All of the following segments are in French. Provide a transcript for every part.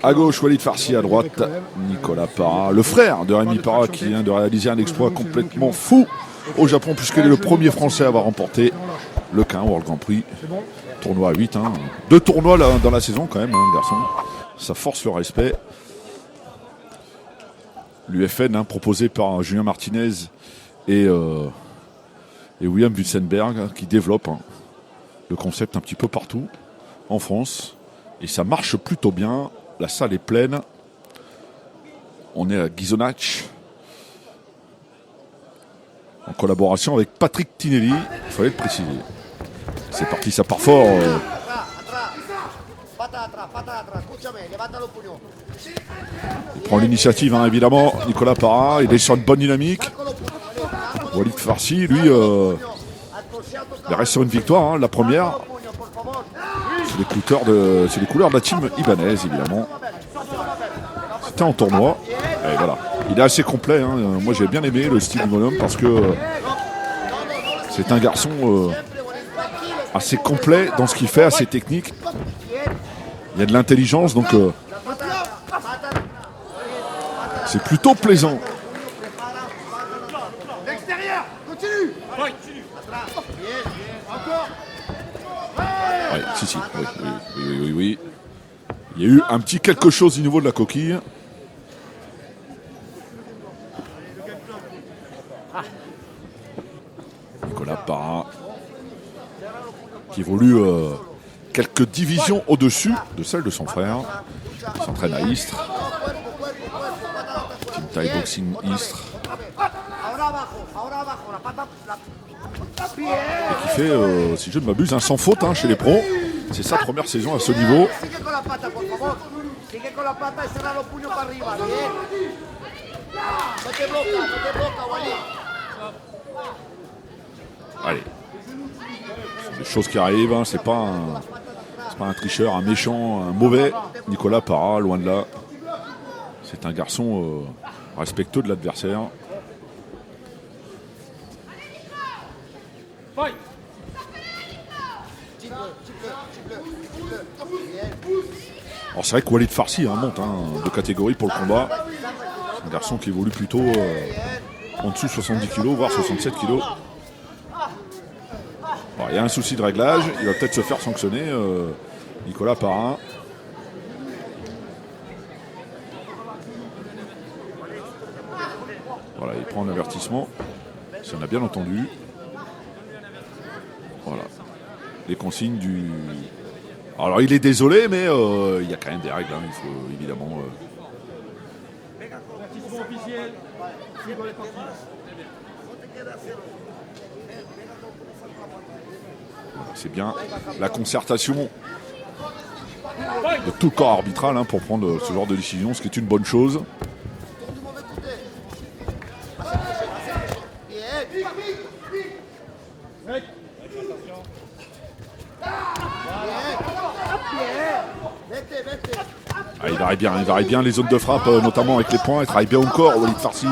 À gauche, Walid Farsi, à droite, Nicolas Parra, le frère de Rémi Parra qui vient de réaliser un exploit complètement fou au Japon puisqu'il est le premier Français à avoir remporté le K1 World Grand Prix. Tournoi à 8, hein. 2 tournois là, dans la saison quand même, hein, garçon. Ça force le respect. L'UFN proposé par Julien Martinez et William Wutzenberg qui développe le concept un petit peu partout en France. Et ça marche plutôt bien. La salle est pleine. On est à Ghisonach en collaboration avec Patrick Tinelli. Il fallait le préciser. C'est parti, ça part fort. Il prend l'initiative, évidemment. Nicolas Parra, il est sur une bonne dynamique. Walid Farsi, lui, il reste sur une victoire, la première. C'est les couleurs de la team ibanaise, évidemment. C'était en tournoi. Et voilà. Il est assez complet. Moi, j'ai bien aimé le style du bonhomme parce que c'est un garçon assez complet dans ce qu'il fait, assez technique. Il y a de l'intelligence, donc c'est plutôt plaisant. L'extérieur, continue. Oui, si. Oui. Il y a eu un petit quelque chose au niveau de la coquille. Nicolas Parra qui évolue quelques divisions au-dessus de celle de son frère. Il s'entraîne à Istres. Team Thai Boxing Istres. Et qui fait, si je ne m'abuse, sans faute chez les pros. C'est sa première saison à ce niveau. Allez. C'est des choses qui arrivent, c'est pas un tricheur, un méchant, un mauvais Nicolas Parra, loin de là. C'est un garçon respectueux de l'adversaire. Alors c'est vrai que Walid Farsi monte de catégorie pour le combat. C'est un garçon qui évolue plutôt en dessous de 70 kg, voire 67 kg. Bon, il y a un souci de réglage, il va peut-être se faire sanctionner, Nicolas Parra. Voilà, il prend un avertissement, si on a bien entendu. Voilà, les consignes du... Alors il est désolé, mais il y a quand même des règles, il faut évidemment... C'est bien la concertation de tout le corps arbitral pour prendre ce genre de décision, ce qui est une bonne chose. Il varie bien les zones de frappe, notamment avec les poings. Il travaille bien au corps, Walid Farsi.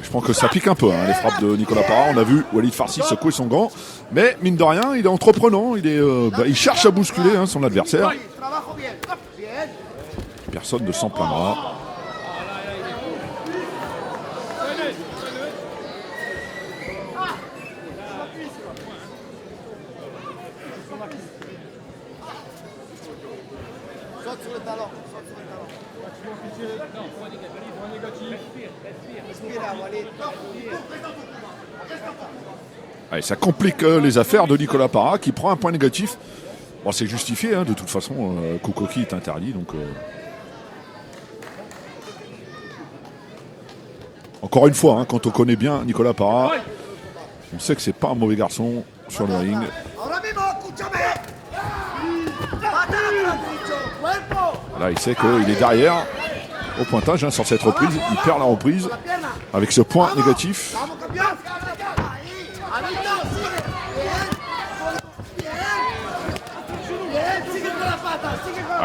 Je pense que ça pique un peu, les frappes de Nicolas Parra. On a vu Walid Farsi secouer son gant. Mais mine de rien, il est entreprenant. Il cherche à bousculer son adversaire. Personne ne s'en plaindra. Allez, ça complique les affaires de Nicolas Parra qui prend un point négatif. Bon, c'est justifié, de toute façon, Kukoki est interdit. Donc, encore une fois, quand on connaît bien Nicolas Parra, on sait que c'est pas un mauvais garçon sur le ring. Là, il sait qu'il est derrière au pointage sur cette reprise. Il perd la reprise avec ce point négatif.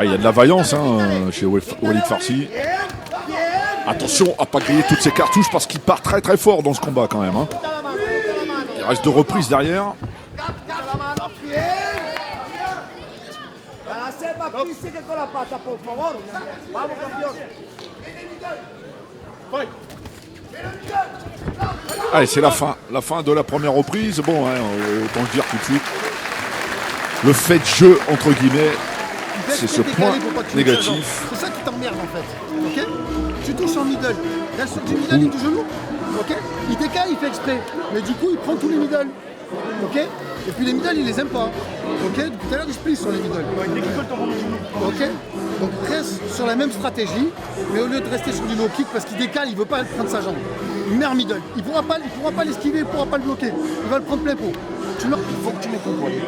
Il y a de la vaillance chez Walid Farsi. Attention à pas griller toutes ses cartouches parce qu'il part très très fort dans ce combat quand même. Il reste 2 reprises derrière. más física con la pata, por favor. Vamos, campeón. Allez, c'est la fin de la première reprise. Bon, hein, autant le dire tout de suite. Le fait de jeu, entre guillemets, c'est ce point négatif. C'est ça qui t'emmerde en fait. Ok? Tu touches en middle. Là, du middle, il touche genou. Ok? Il décale, il fait exprès. Mais du coup, il prend tous les middle. Ok? Et puis les middle, il les aime pas. Ok? Tout à l'heure, il split sur les middle. Ok? Donc reste sur la même stratégie, mais au lieu de rester sur du low kick parce qu'il décale, il veut pas prendre sa jambe. Il met un middle. Il pourra pas l'esquiver, il pourra pas le bloquer. Il va le prendre plein pot. Il faut que tu m'écoutes, Wally.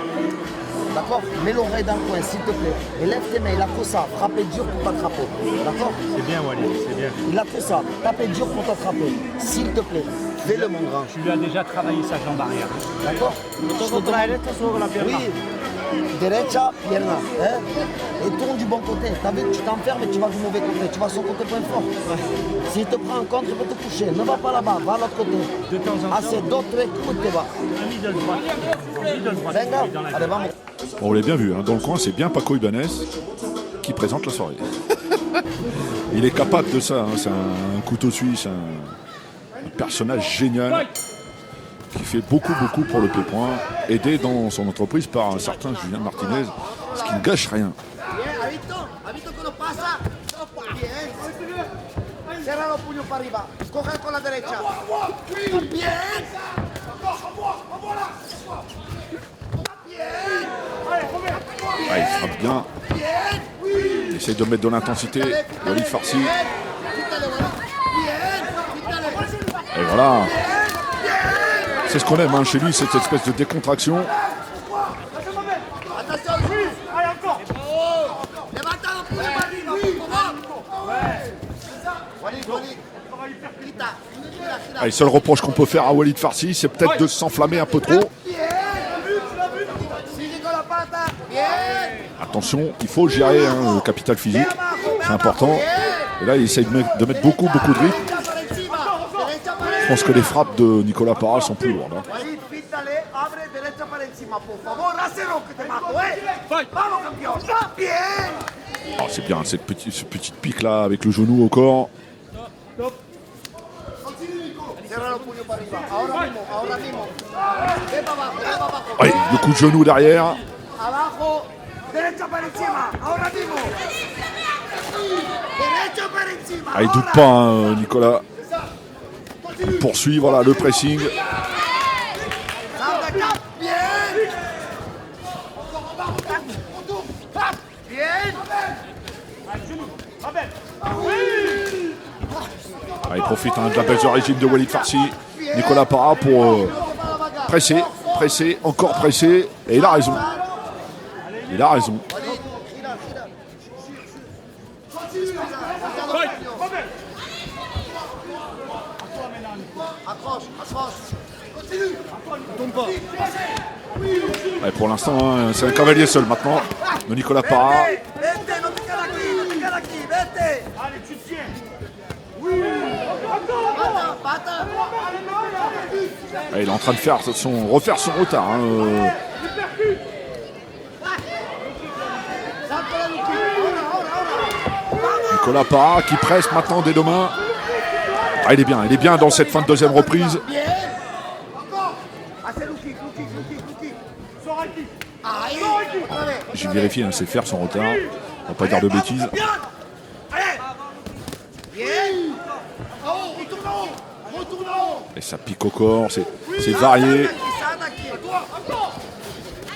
D'accord? Mets l'oreille dans le coin, s'il te plaît. Et lève tes mains, il a que ça. Frapper dur pour t'attraper. D'accord? C'est bien, Wally, c'est bien. Il a que ça. Taper dur pour t'attraper. S'il te plaît. Fais-le, mon grand. Tu lui as déjà travaillé sa jambe arrière. D'accord? Oui. Derecha, pierna. Hein? Et tourne du bon côté. T'as vu, tu t'enfermes et tu vas du mauvais côté. Tu vas son côté point fort. S'il te prend en compte, il peut te coucher. Ne va pas là-bas, va à l'autre côté. De temps en temps. Assez d'autres coups, tu vas. Un middle droite. Middle droite. Venga. Dans la Allez, vamos. On l'a bien vu, hein. Dans le coin, c'est bien Paco Ibanez qui présente la soirée. Il est capable de ça, hein. C'est un couteau suisse, un personnage génial qui fait beaucoup pour le P-Point, aidé dans son entreprise par un certain Julien Martinez, ce qui ne gâche rien. Bien, ¿has visto que no pasa? Bien. Cierra los puños para arriba. Coge con la derecha. Bien. Ah, il frappe bien. Il essaie de mettre de l'intensité. Walid Farsi. Et voilà. C'est ce qu'on aime hein, chez lui, cette espèce de décontraction. Ah, le seul reproche qu'on peut faire à Walid Farsi, c'est peut-être de s'enflammer un peu trop. Attention, il faut gérer hein, le capital physique, c'est important. Et là, il essaye de mettre beaucoup de rythme. Je pense que les frappes de Nicolas Parra sont plus lourdes. Hein. Oh, c'est bien, ce petit pic là avec le genou au corps. Allez, le coup de genou derrière. Ah, il doute pas, hein, Nicolas. Il poursuit, voilà, le pressing. Ah, il profite hein, de la baisse de régime de Walid Farsi. Nicolas Parra pour presser, encore presser. Et il a raison. Il a raison. Ouais, pour l'instant, hein, c'est un cavalier seul maintenant de Nicolas Parra. Allez, tu tiens. Ouais, il est en train de refaire son retard. Hein. Nicolas Parra qui presse maintenant des deux mains. Ah, il est bien dans cette fin de deuxième reprise. J'ai vérifié, hein, c'est faire son retard. On va pas dire de bêtises. Et ça pique au corps, c'est varié.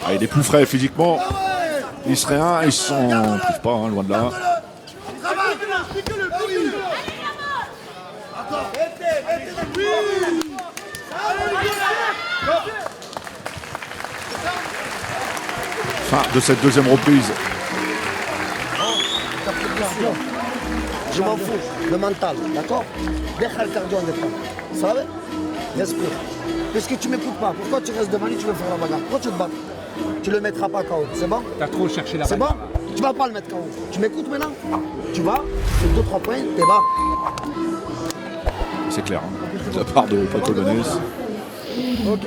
Ah, il est plus frais physiquement. Il serait un, ils s'en privent pas, hein, loin de là. Fin de cette deuxième reprise. Je m'en fous, le mental, d'accord? Deja el cardio en défense. Ça va? Respire. Puisque tu m'écoutes pas, pourquoi tu restes devant lui, tu veux faire la bagarre? Pourquoi tu te bats? Tu le mettras pas KO, c'est bon? T'as trop cherché la C'est bon? Tu vas pas le mettre KO. Tu m'écoutes maintenant? Tu vas, c'est 2-3 points, t'es bas. C'est clair, hein, de la part de Paco Ibanez. Ok.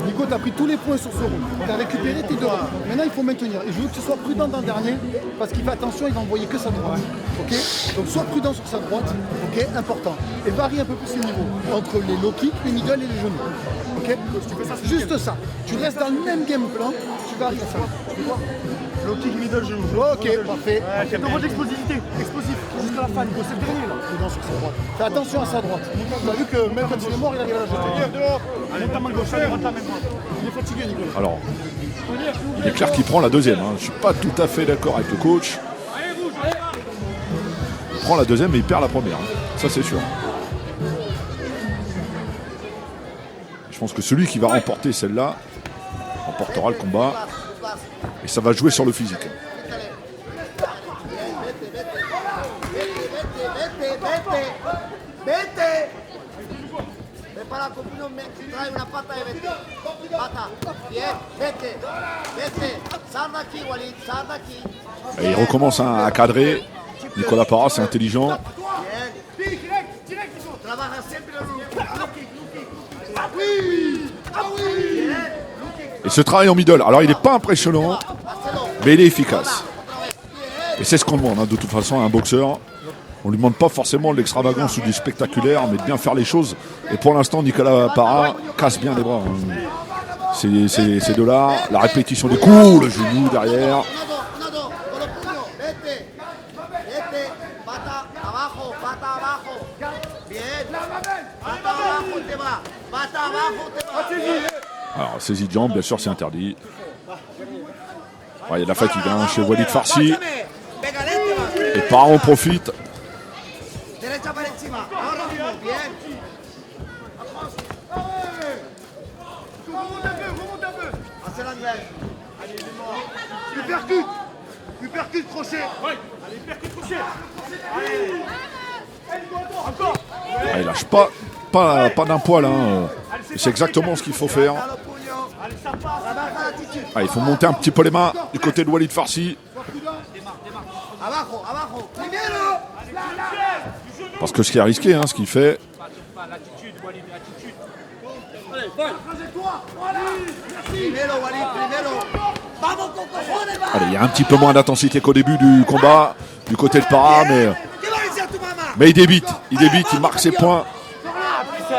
Nico, tu as pris tous les points sur ce round. Tu as récupéré tes 2 rounds. Maintenant, il faut maintenir. Et je veux que tu sois prudent dans le dernier, parce qu'il fait attention, il va envoyer que sa droite. Ok. Donc, sois prudent sur sa droite. Ok. Important. Et varie un peu plus les niveaux entre les low kicks, les middle et les genoux. Ok. Juste ça. Tu restes dans le même game plan. Tu varies ça. Tu vois. Low kick, middle, genou. Ok, parfait. C'est un d'explosivité. Explosif. Jusqu'à la fin, Nico. C'est le dernier là. Prudent sur sa droite. Fais attention à sa droite. Tu as vu que même quand il est mort, il arrive à la jeter. Allez, ta main gauche, allez, rentre la main droite. Il est fatigué, Nicolas. Alors, il est clair qu'il prend la deuxième. Hein. Je suis pas tout à fait d'accord avec le coach. Il prend la deuxième mais il perd la première. Hein. Ça c'est sûr. Je pense que celui qui va remporter celle-là remportera le combat. Et ça va jouer sur le physique. Vete. Prepara con puño, trae una pata de vete. Pata. Bien, vete. Sal d'aquí, Walid, sal d'aquí. Et il recommence à cadrer. Nicolas Parra, c'est intelligent. Bien. Trabaja siempre los Bien. Et ce travail en middle, alors il n'est pas impressionnant, mais il est efficace. Et c'est ce qu'on demande, hein, de toute façon, à un boxeur. On ne lui demande pas forcément de l'extravagance ou du spectaculaire, mais de bien faire les choses. Et pour l'instant, Nicolas Parra casse bien les bras. Hein. Ces deux-là, la répétition des coups, le genou derrière. Alors, saisie de jambe, bien sûr, c'est interdit. Ouais, il y a de la fatigue hein, chez Walid Farsi. Et Parra en profite. Derecha para encima. Ahora mismo. Bien. Hacia la anglaise. Tu percutes, crochet. Allez, percute, crochet. Allez. Encore. Ah, il lâche pas d'un poil. Hein. C'est exactement ce qu'il faut faire. Allez, ça passe. Ah, il faut monter un petit peu les mains du côté de Walid Farsi. Abajo. Primero. Parce que ce qui est risqué, hein, ce qu'il fait. L'attitude, Walid, l'attitude. Primero, Walid, primero. Vamos con cojones, va. Allez, il y a un petit peu moins d'intensité qu'au début du combat du côté de Parra, mais il débite, il marque ses points. C'est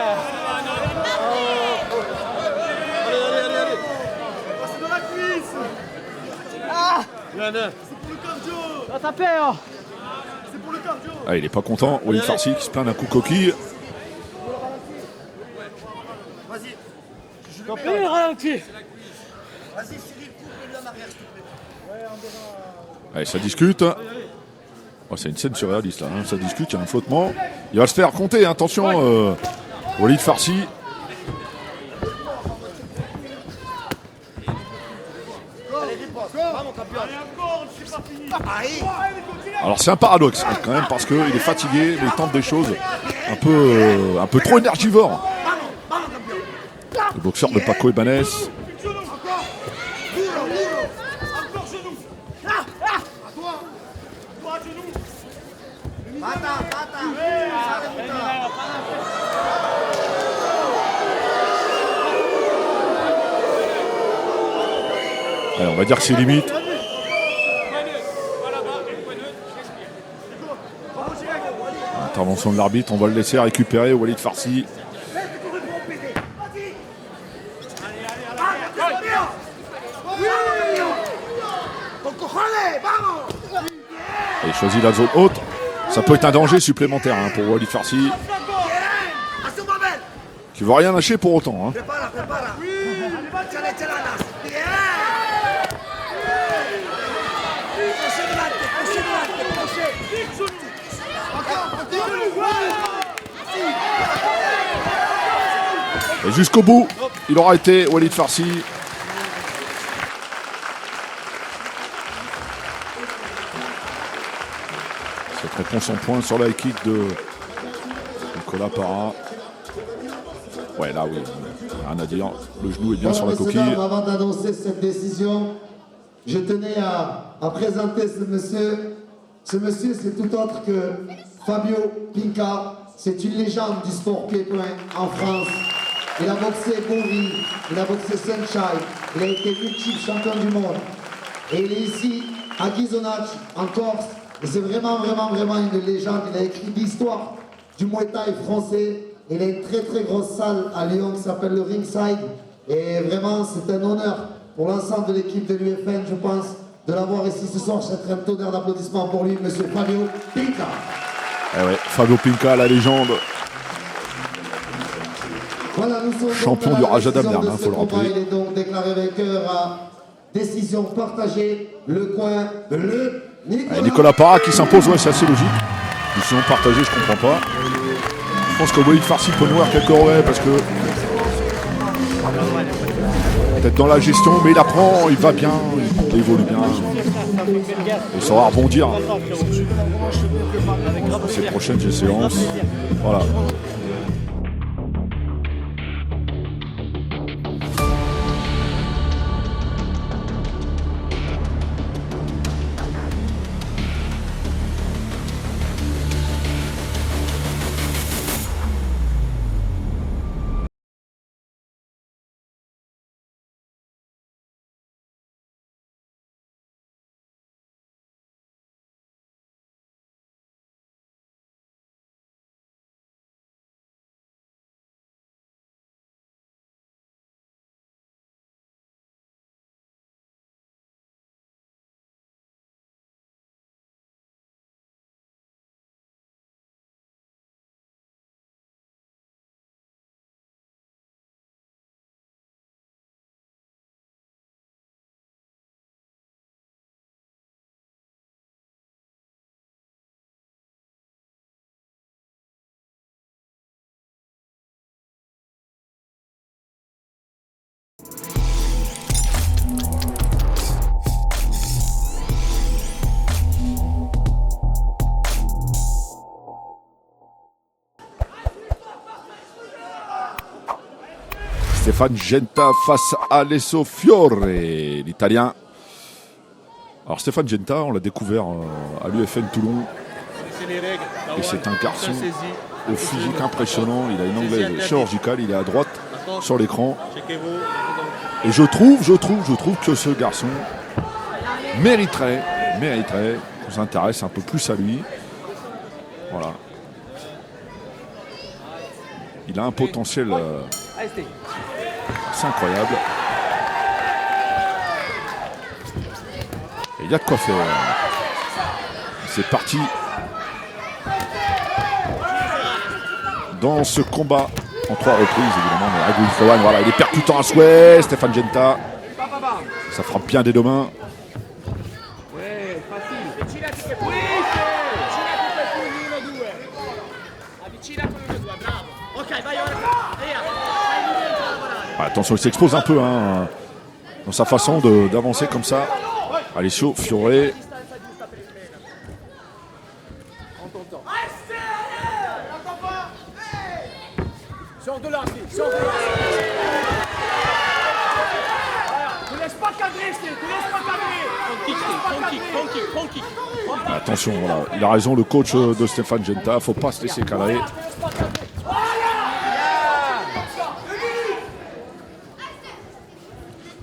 dans la cuisse. T'as peur. C'est pour le cardio. Ah, il est pas content, Walid Farsi qui se plaint d'un coup coquille. T'as peur, ralenti. Vas-y, Cyril, coupe-le en arrière, s'il te plaît. Allez, ça discute. Oh, c'est une scène surréaliste là, hein. Ça discute, il y a un flottement. Il va se faire compter, hein. Attention, Walid Farsi. Alors c'est un paradoxe hein, quand même parce qu'il est fatigué, mais il tente des choses un peu trop énergivores. Le boxeur de Paco Ibanez. Pata. Allez, on va dire que c'est limite. Intervention de l'arbitre, on va le laisser récupérer Walid Farsi. Et il choisit la zone haute. Ça peut être un danger supplémentaire hein, pour Walid Farsi. Qui ne va rien lâcher pour autant. Hein. Prepara. Échale alas. Bien. Crochet. Et jusqu'au bout, il aura été Walid Farsi. Cette réponse en point sur la kick de Nicolas Parra. Ouais, là, oui, rien à dire. Le genou est bien sur la Messieurs, coquille. dames, avant d'annoncer cette décision, je tenais à présenter ce monsieur. Ce monsieur, c'est tout autre que Fabio Pinca. C'est une légende du sport pied-point en France. il a boxé Bourville, il a boxé Sunshine, il a été multiple champion du monde. Et il est ici, à Ghisonacci, en Corse. Et c'est vraiment une légende. Il a écrit l'histoire du Muay Thai français. Il a une très grosse salle à Lyon qui s'appelle le Ringside. Et vraiment, c'est un honneur pour l'ensemble de l'équipe de l'UFN, je pense, de l'avoir ici ce soir. Je serais un tonnerre d'applaudissements pour lui, monsieur Fabio Pinca. Eh ouais, Fabio Pinca, la légende. Voilà, nous sommes Champion du Rajada Berne, faut le rappeler. Il est donc déclaré vainqueur à décision partagée. Le coin de Nicolas Parra qui s'impose, ouais, c'est assez logique. Décision partagée, je comprends pas. Je pense que Walid Farsi peut nourrir quelques regrets parce que peut-être dans la gestion, mais il apprend, il va bien, il évolue bien. Il saura rebondir. Ces prochaines séances. Voilà. Stéphane Genta face à Alessio Fiore, l'Italien. Alors Stéphane Genta, on l'a découvert à l'UFN Toulon. Et c'est un garçon au physique impressionnant. Il a une anglaise chirurgicale, il est à droite sur l'écran. Et je trouve que ce garçon mériterait qu'on s'intéresse un peu plus à lui. Voilà. Il a un potentiel assez incroyable. Et il y a de quoi faire. C'est parti dans ce combat en 3 reprises, évidemment. Mais Agui Fowan, voilà, il est percutant à souhait. Stéphane Genta, ça frappe bien des deux mains. Attention, il s'expose un peu dans sa façon d'avancer comme ça. Alessio Fiore. Sors de là, sors de là. Ne laisse pas cadrer, ne laisse pas cadrer. Attention, voilà. Il a raison, le coach de Stéphane Genta. Il ne faut pas se laisser cadrer.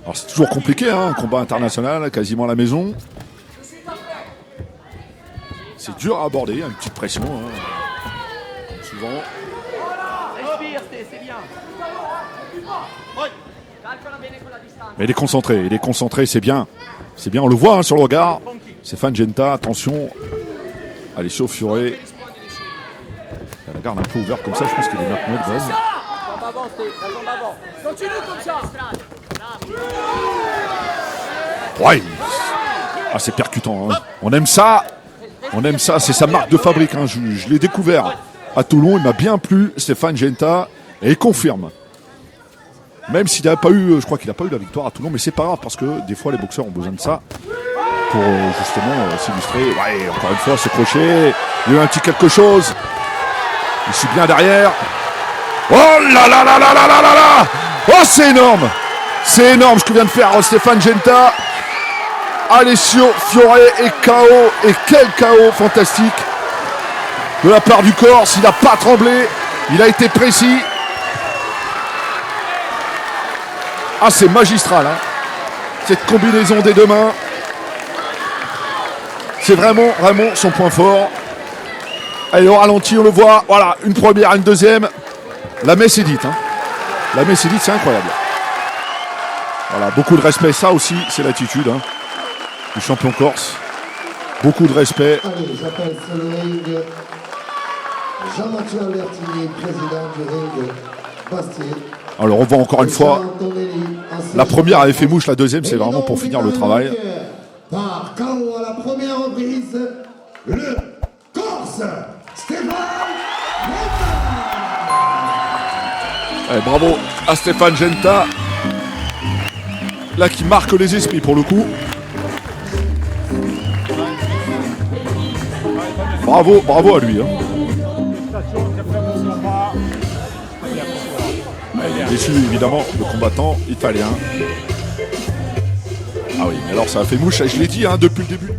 Alors c'est toujours compliqué, un combat international, quasiment à la maison. C'est dur à aborder, une petite pression, souvent. Respire, c'est bien. Mais il est concentré, c'est bien. C'est bien, on le voit sur le regard. Stéphane Genta, attention. Alessio Fiore. Il a la garde un peu ouverte comme ça, je pense qu'il est maintenant de base. Continue comme ça. Ouais. Ah, c'est percutant. On aime ça. C'est sa marque de fabrique. Je l'ai découvert à Toulon. Il m'a bien plu, Stéphane Genta. Et il confirme. Même s'il n'a pas eu, je crois qu'il n'a pas eu la victoire à Toulon, mais c'est pas grave parce que des fois les boxeurs ont besoin de ça pour justement s'illustrer. Ouais, encore une fois, ce crochet. Il y a eu un petit quelque chose. Il suit bien derrière. Oh là là là là là là là là. Oh, c'est énorme. C'est énorme ce que vient de faire Stéphane Genta. Alessio Fiore est KO. Et quel KO fantastique de la part du Corse. Il n'a pas tremblé. Il a été précis. Ah, c'est magistral, hein. Cette combinaison des deux mains. C'est vraiment, vraiment son point fort. Allez, au ralenti, on le voit. Voilà, une première, une deuxième. La messe est dite, hein. La messe est dite, c'est incroyable. Voilà, beaucoup de respect. Ça aussi, c'est l'attitude, hein, du champion corse. Beaucoup de respect. Allez, j'appelle sur le ring Jean-Mathieu Albertini, président du ring Bastier. Alors, on voit encore une fois. La première avait fait mouche, la deuxième, c'est vraiment pour finir le travail. Par KO à la première reprise, le Corse, Stéphane Genta. Allez, bravo à Stéphane Genta. Là, qui marque les esprits pour le coup. Bravo, bravo à lui. Hein. Déçu évidemment le combattant italien. Ah oui, mais alors ça a fait mouche, je l'ai dit hein, depuis le début.